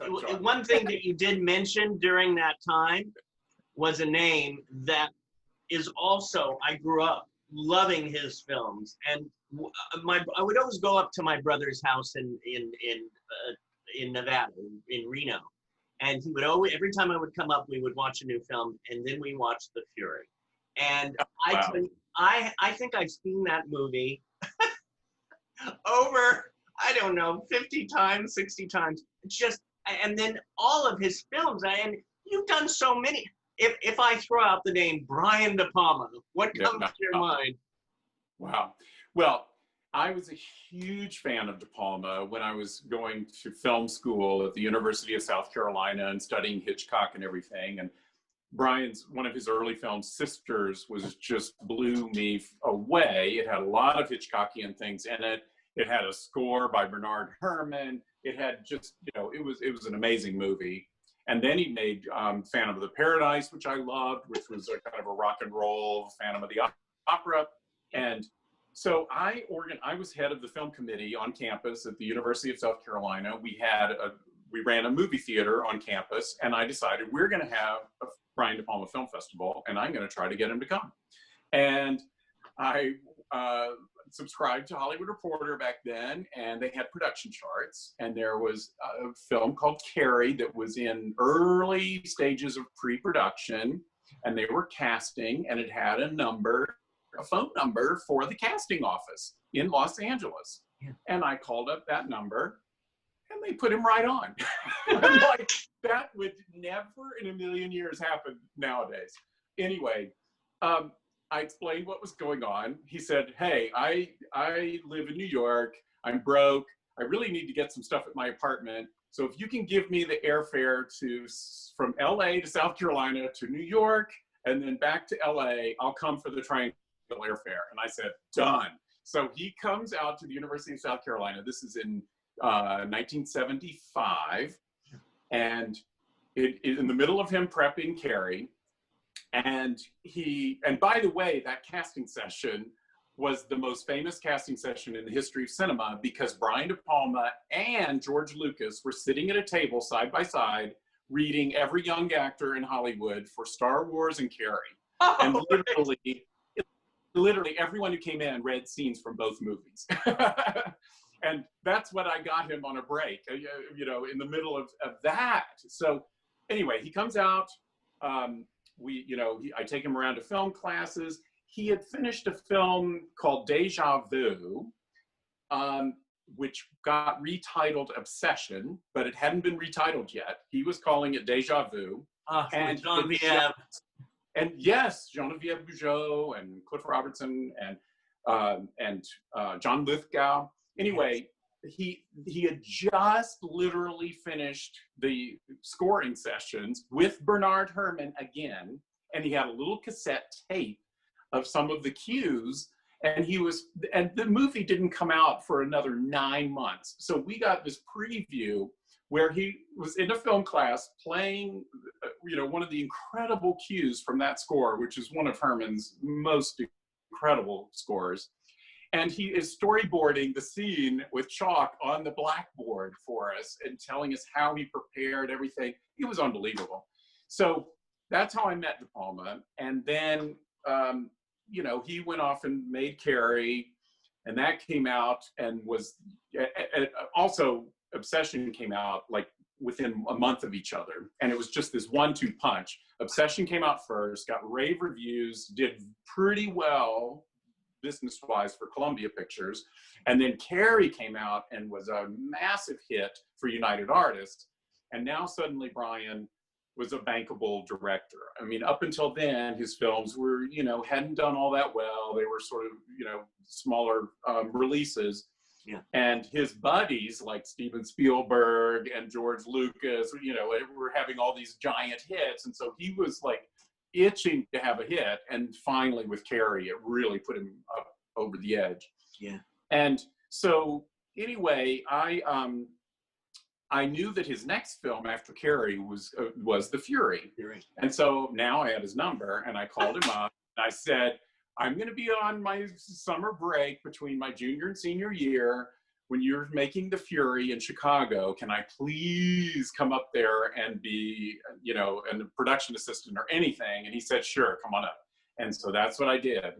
One thing that you did mention during that time was a name that is also, I grew up loving his films, and I would always go up to my brother's house in Nevada, in Reno, and he would always, every time I would come up, we would watch a new film, and then we watched The Fury. And Wow. I think I've seen that movie over, I don't know, 50 times, 60 times. Just, and then all of his films, and you've done so many. If I throw out the name Brian DePalma, what comes to your mind? Wow. Well, I was a huge fan of DePalma when I was going to film school at the University of South Carolina and studying Hitchcock and everything. And Brian's, one of his early films, Sisters, was just blew me away. It had a lot of Hitchcockian things in it. It had a score by Bernard Herrmann. It had just, it was an amazing movie. And then he made Phantom of the Paradise, which I loved, which was a kind of a rock and roll Phantom of the Opera. And so I was head of the film committee on campus at the University of South Carolina. We ran a movie theater on campus, and I decided we're going to have a Brian De Palma Film Festival, and I'm going to try to get him to come. And I subscribed to Hollywood Reporter back then, and they had production charts, and there was a film called Carrie that was in early stages of pre-production, and they were casting, and it had a phone number for the casting office in Los Angeles. Yeah. And I called up that number, and they put him right on. I'm like, that would never in a million years happen nowadays. Anyway, I explained what was going on. He said, hey, I live in New York. I'm broke. I really need to get some stuff at my apartment. So if you can give me the airfare from LA to South Carolina to New York and then back to LA, I'll come for the triangle airfare. And I said, done. So he comes out to the University of South Carolina. This is in 1975. And in the middle of him prepping Carrie, and by the way, that casting session was the most famous casting session in the history of cinema because Brian De Palma and George Lucas were sitting at a table side by side reading every young actor in Hollywood for Star Wars and Carrie. Oh, and literally everyone who came in read scenes from both movies. And that's what I got him on a break, in the middle of that. So anyway, he comes out. I take him around to film classes. He had finished a film called Deja Vu, which got retitled Obsession, but it hadn't been retitled yet. He was calling it Deja Vu. And Genevieve. And yes, Genevieve Bujold and Cliff Robertson and John Lithgow. Anyway, he had just literally finished the scoring sessions with Bernard Herrmann again, and he had a little cassette tape of some of the cues, and the movie didn't come out for another 9 months. So we got this preview where he was in a film class playing, one of the incredible cues from that score, which is one of Herrmann's most incredible scores. And he is storyboarding the scene with chalk on the blackboard for us and telling us how he prepared everything. It was unbelievable. So that's how I met De Palma. And then, he went off and made Carrie, and that came out and was also Obsession came out like within a month of each other. And it was just this 1-2 punch. Obsession came out first, got rave reviews, did pretty well business-wise for Columbia Pictures. And then Carrie came out and was a massive hit for United Artists. And now suddenly Brian was a bankable director. I mean, up until then, his films were, hadn't done all that well. They were sort of, smaller releases. Yeah. And his buddies like Steven Spielberg and George Lucas, were having all these giant hits. And so he was like itching to have a hit. And finally with Carrie, it really put him up over the edge. Yeah. And so anyway, I knew that his next film after Carrie was The Fury. And so now I had his number, and I called him up, and I said, I'm going to be on my summer break between my junior and senior year. when you're making The Fury in Chicago, can I please come up there and be, you know, a production assistant or anything? And he said, sure, come on up. And so that's what I did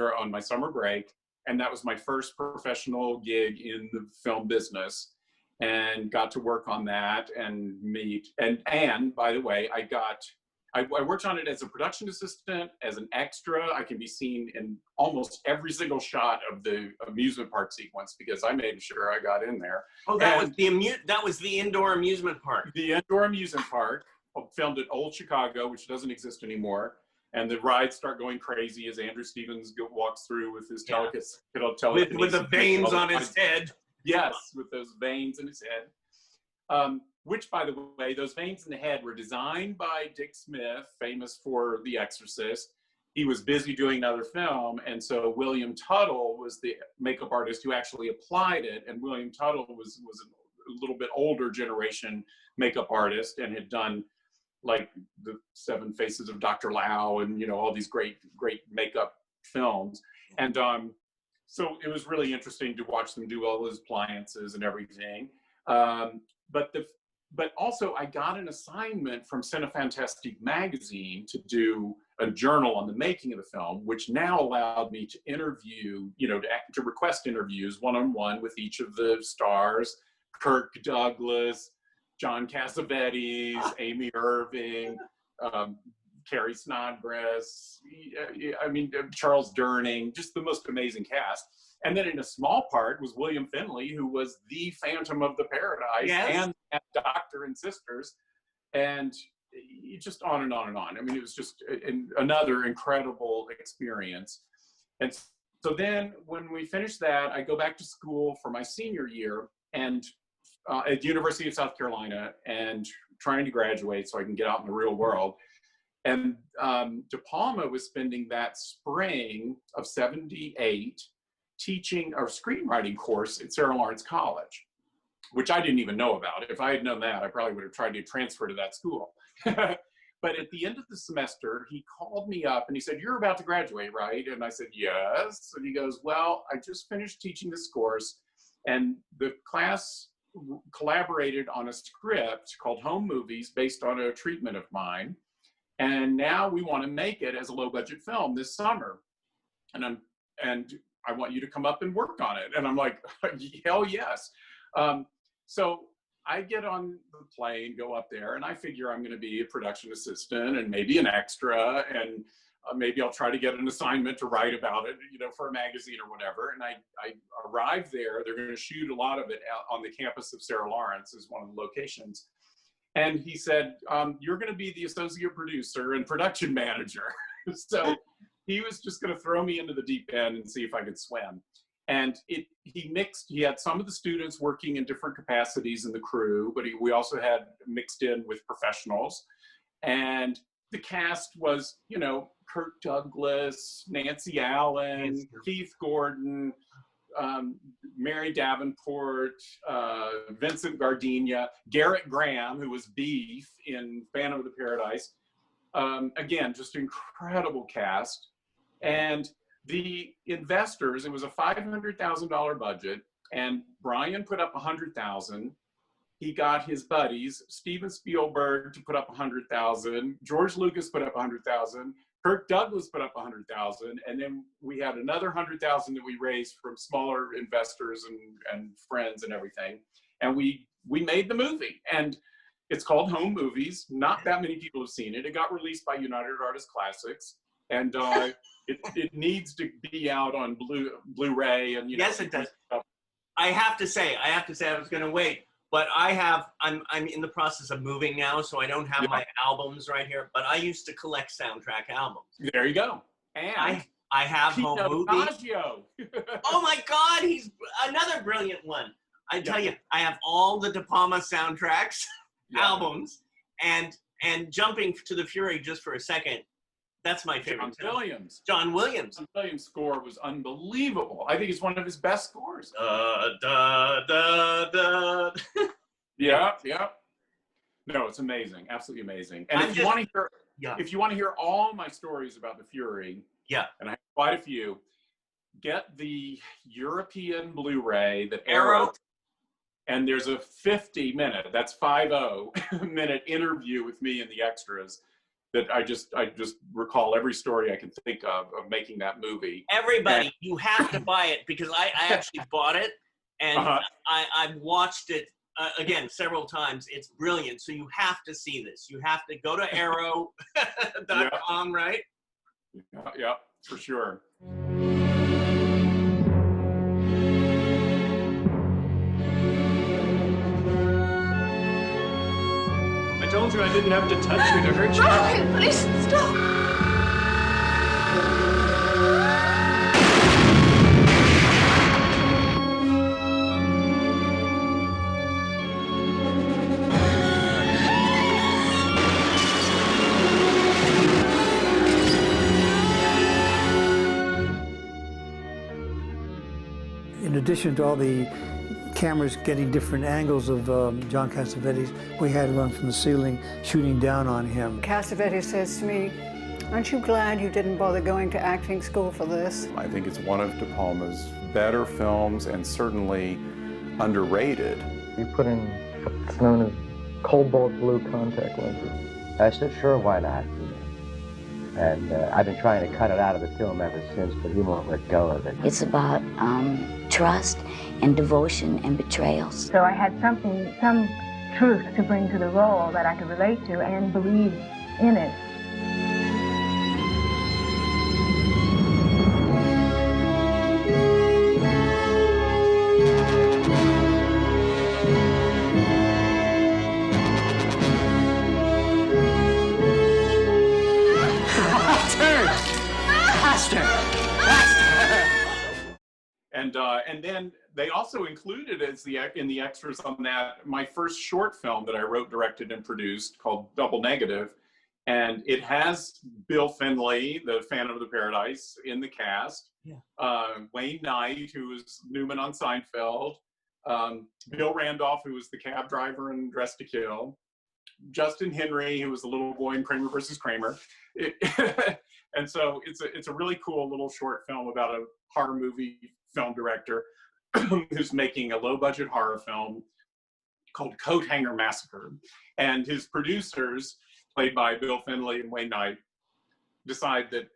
on my summer break. And that was my first professional gig in the film business, and got to work on that and meet. And by the way, I worked on it as a production assistant, as an extra. I can be seen in almost every single shot of the amusement park sequence because I made sure I got in there. Oh, that was the indoor amusement park. The indoor amusement park, filmed at Old Chicago, which doesn't exist anymore. And the rides start going crazy as Andrew Stevens walks through with his telekinesis. With the veins on his head. Yes, with those veins in his head. Which, by the way, those veins in the head were designed by Dick Smith, famous for The Exorcist. He was busy doing another film, and so William Tuttle was the makeup artist who actually applied it. And William Tuttle was a little bit older generation makeup artist and had done like The Seven Faces of Dr. Lau and, you know, all these great makeup films. And so it was really interesting to watch them do all those appliances and everything. But also I got an assignment from Cinefantastique magazine to do a journal on the making of the film, which now allowed me to interview, you know, to request interviews one-on-one with each of the stars, Kirk Douglas, John Cassavetes, Amy Irving, Carrie Snodgrass, I mean, Charles Durning, just the most amazing cast. And then in a small part was William Finley, who was the Phantom of the Paradise, and Doctor and Sisters, and just on and on and on. I mean, it was just another incredible experience. And so then when we finished that, I go back to school for my senior year and at the University of South Carolina, and trying to graduate so I can get out in the real world. And DePalma was spending that spring of '78 teaching a screenwriting course at Sarah Lawrence College, which I didn't even know about. If I had known that, I probably would have tried to transfer to that school. But at the end of the semester, he called me up and he said, "You're about to graduate, right?" And I said, "Yes." And he goes, "Well, I just finished teaching this course, and the class collaborated on a script called Home Movies based on a treatment of mine. And now we want to make it as a low budget film this summer. And I want you to come up and work on it." And I'm like, hell yes. So I get on the plane, go up there, and I figure I'm going to be a production assistant and maybe an extra, and maybe I'll try to get an assignment to write about it, you know, for a magazine or whatever. And I arrive there. They're going to shoot a lot of it out on the campus of Sarah Lawrence, is one of the locations. And he said, "You're going to be the associate producer and production manager." So he was just going to throw me into the deep end and see if I could swim. And he had some of the students working in different capacities in the crew, but we also had mixed in with professionals. And the cast was, you know, Kirk Douglas, Nancy Allen, Keith Gordon, Mary Davenport, Vincent Gardenia, Garrett Graham, who was Beef in Phantom of the Paradise. Again, just incredible cast. And the investors, it was a $500,000 budget, and Brian put up $100,000. He got his buddies, Steven Spielberg, to put up $100,000. George Lucas put up $100,000. Kirk Douglas put up $100,000, and then we had another $100,000 that we raised from smaller investors and friends and everything. And we made the movie, and it's called Home Movies. Not that many people have seen it. It got released by United Artists Classics, and it needs to be out on Blu-ray. And yes, it does. I have to say, I was going to wait. But I'm in the process of moving now, so I don't have my albums right here. But I used to collect soundtrack albums. There you go. And I have Home Movies. Oh my God, he's another brilliant one. I tell you, I have all the DePalma soundtracks, albums, and jumping to The Fury just for a second. That's my favorite. John Williams. John Williams' score was unbelievable. I think it's one of his best scores. Yeah. No, it's amazing. Absolutely amazing. And if you want to hear all my stories about The Fury, and I have quite a few, get the European Blu-ray that Arrow. And there's a 50-minute, that's 50-minute interview with me and the extras that I just recall every story I can think of making that movie. Everybody, you have to buy it, because I actually bought it, and I've watched it again several times. It's brilliant. So you have to see this. You have to go to arrow.com, right? Yeah, for sure. I told you I didn't have to touch you to hurt you. Irvin, please stop. In addition to all the cameras getting different angles of John Cassavetes, we had to run from the ceiling, shooting down on him. Cassavetes says to me, "Aren't you glad you didn't bother going to acting school for this?" I think it's one of DePalma's better films and certainly underrated. You put in what's known as cobalt blue contact lenses. I said, sure, why not? And I've been trying to cut it out of the film ever since, but he won't let go of it. It's about trust and devotion and betrayals. So I had some truth to bring to the role that I could relate to and believe in it. And then they also included in the extras on that my first short film that I wrote, directed, and produced called Double Negative, and it has Bill Finley, the Phantom of the Paradise, in the cast. Yeah. Wayne Knight, who was Newman on Seinfeld, Bill Randolph, who was the cab driver in Dressed to Kill, Justin Henry, who was the little boy in Kramer versus Kramer. And so it's a really cool little short film about a horror movie film director who's making a low-budget horror film called Coat Hanger Massacre. And his producers, played by Bill Finley and Wayne Knight, decide that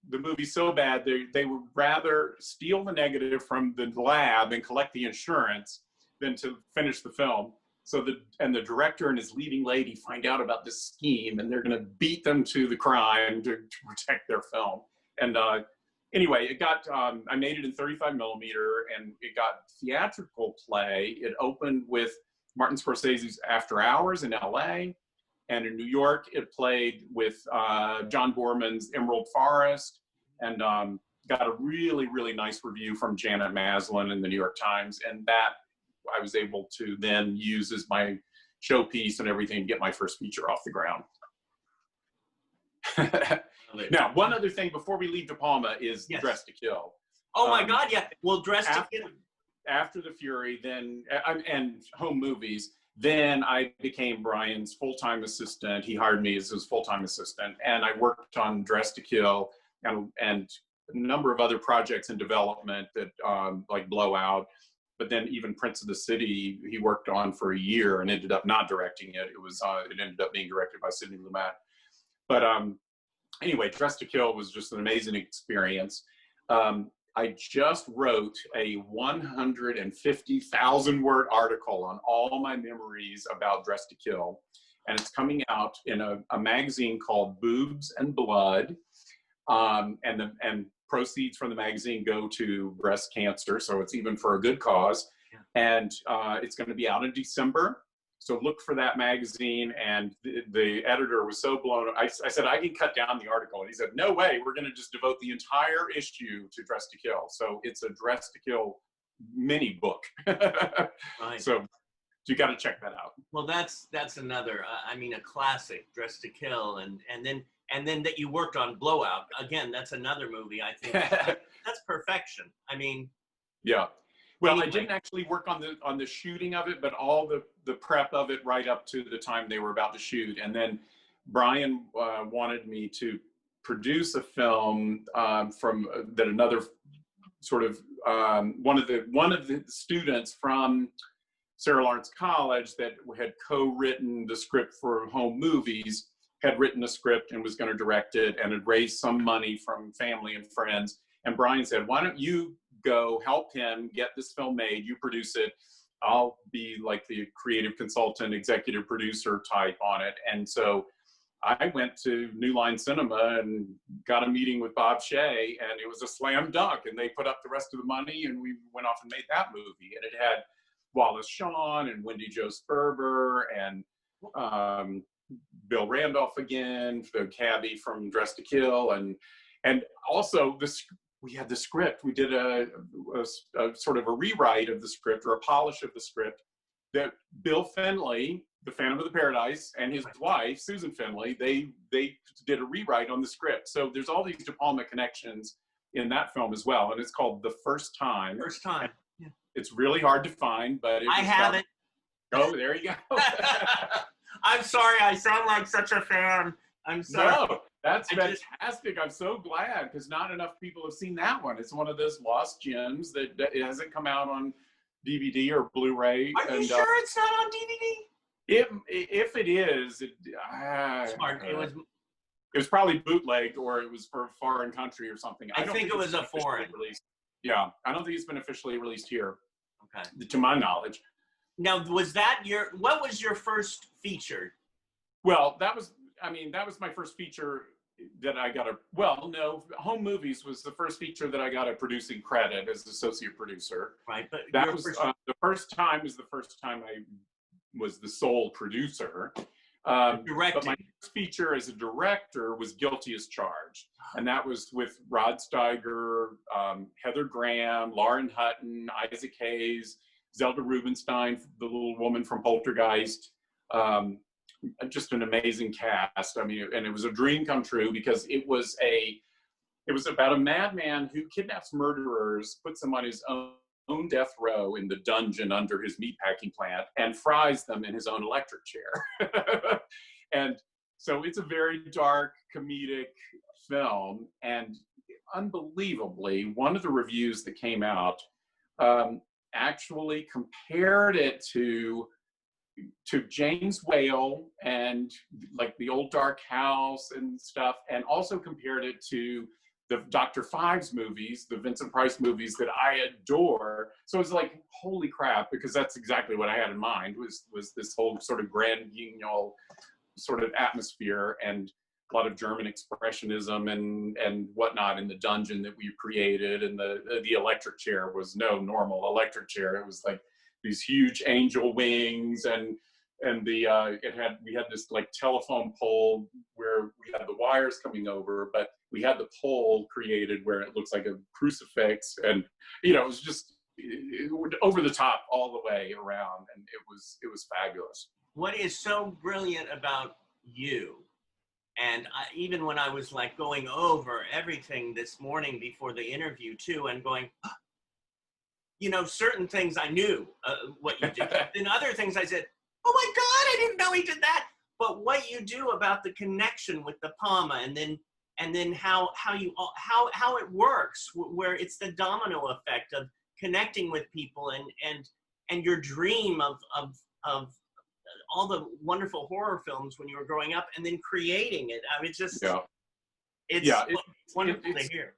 the movie's so bad they would rather steal the negative from the lab and collect the insurance than to finish the film. So the director and his leading lady find out about this scheme, and they're going to beat them to the crime to protect their film. And anyway, it got, I made it in 35 millimeter, and it got theatrical play. It opened with Martin Scorsese's After Hours in LA, and in New York, it played with John Borman's Emerald Forest, and got a really, really nice review from Janet Maslin in the New York Times, and that I was able to then use as my showpiece and everything to get my first feature off the ground. Now, one other thing before we leave DePalma is Dressed to Kill. Oh my God, yeah. Well, Dressed to Kill. After The Fury, then, and Home Movies, then I became Brian's full-time assistant. He hired me as his full-time assistant, and I worked on Dressed to Kill and a number of other projects in development that like Blowout. But then even Prince of the City, he worked on for a year and ended up not directing it. It ended up being directed by Sidney Lumet. But anyway, Dressed to Kill was just an amazing experience. I just wrote a 150,000 word article on all my memories about Dressed to Kill. And it's coming out in a magazine called Boobs and Blood. And proceeds from the magazine go to breast cancer, so it's even for a good cause. Yeah. And it's going to be out in December, so look for that magazine. And the editor was so blown. I said, I can cut down the article, and he said, no way, we're going to just devote the entire issue to Dressed to Kill. So it's a Dressed to Kill mini book. Right. So you got to check that out. Well, that's another, I mean, a classic, Dressed to Kill, and then that you worked on Blowout. Again, that's another movie, I think. That's perfection. I mean. Yeah. Well, anyway. I didn't actually work on the shooting of it, but all the prep of it right up to the time they were about to shoot. And then Brian wanted me to produce a film that another sort of one of the students from Sarah Lawrence College that had co-written the script for Home Movies had written a script and was going to direct it, and had raised some money from family and friends. And Brian said, why don't you go help him get this film made? You produce it. I'll be like the creative consultant, executive producer type on it. And so I went to New Line Cinema and got a meeting with Bob Shea, and it was a slam dunk. And they put up the rest of the money, and we went off and made that movie. And it had Wallace Shawn and Wendy Jo Sperber and Bill Randolph again, the cabbie from Dress to Kill, and also we had the script. We did a sort of a rewrite of the script, or a polish of the script, that Bill Finley, the Phantom of the Paradise, and his wife Susan Finley, they did a rewrite on the script. So there's all these DePalma connections in that film as well, and it's called The First Time. First Time. Yeah. It's really hard to find, but I have it. Oh, there you go. I'm sorry, I sound like such a fan. I'm sorry. No, that's fantastic. I'm so glad, because not enough people have seen that one. It's one of those lost gems that it hasn't come out on DVD or Blu-ray. Are you sure it's not on DVD? If it is, Smart. It was probably bootlegged, or it was for a foreign country or something. I think it was a foreign release. Yeah, I don't think it's been officially released here. Okay. To my knowledge. Now, what was your first feature? Well, that was my first feature that I got Home Movies was the first feature that I got a producing credit as associate producer. Right, but that was the first time I was the sole producer. But my first feature as a director was Guilty as Charged. And that was with Rod Steiger, Heather Graham, Lauren Hutton, Isaac Hayes, Zelda Rubinstein, the little woman from Poltergeist. Just an amazing cast. I mean, and it was a dream come true, because it was about a madman who kidnaps murderers, puts them on his own death row in the dungeon under his meatpacking plant, and fries them in his own electric chair. And so it's a very dark, comedic film. And unbelievably, one of the reviews that came out actually compared it to James Whale and like the Old Dark House and stuff, and also compared it to the Dr. Fives movies, the Vincent Price movies that I adore. So it's like, holy crap, because that's exactly what I had in mind, was this whole sort of grand guignol sort of atmosphere, and a lot of German expressionism and whatnot in the dungeon that we created. And the electric chair was no normal electric chair. It was like these huge angel wings, and we had this like telephone pole where we had the wires coming over, but we had the pole created where it looks like a crucifix, and it was just over the top all the way around, and it was fabulous. What is so brilliant about you, and even when I was like going over everything this morning before the interview too, and going, certain things I knew what you did, and other things I said, oh my God, I didn't know he did that. But what you do about the connection with the Palma, and then how it works, where it's the domino effect of connecting with people, and your dream of all the wonderful horror films when you were growing up, and then creating it. I mean, it's wonderful to hear.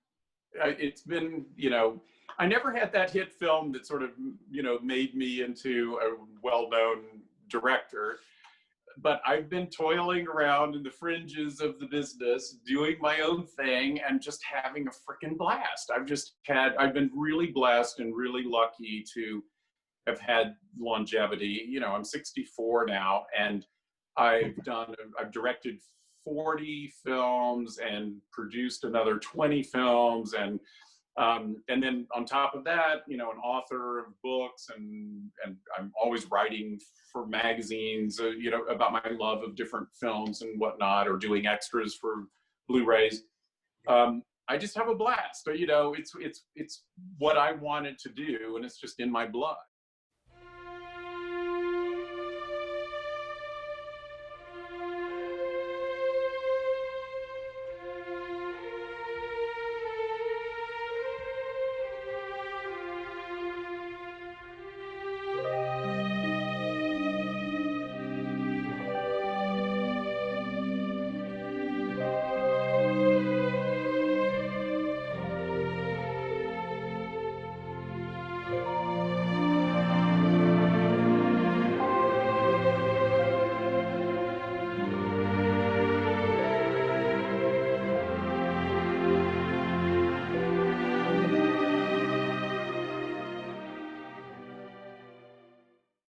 It's been, I never had that hit film that sort of, made me into a well-known director, but I've been toiling around in the fringes of the business, doing my own thing, and just having a freaking blast. I've been really blessed and really lucky to have had longevity. I'm 64 now, and I've directed 40 films and produced another 20 films, and then on top of that, an author of books, and I'm always writing for magazines, about my love of different films and whatnot, or doing extras for Blu-rays. I just have a blast. It's what I wanted to do, and it's just in my blood.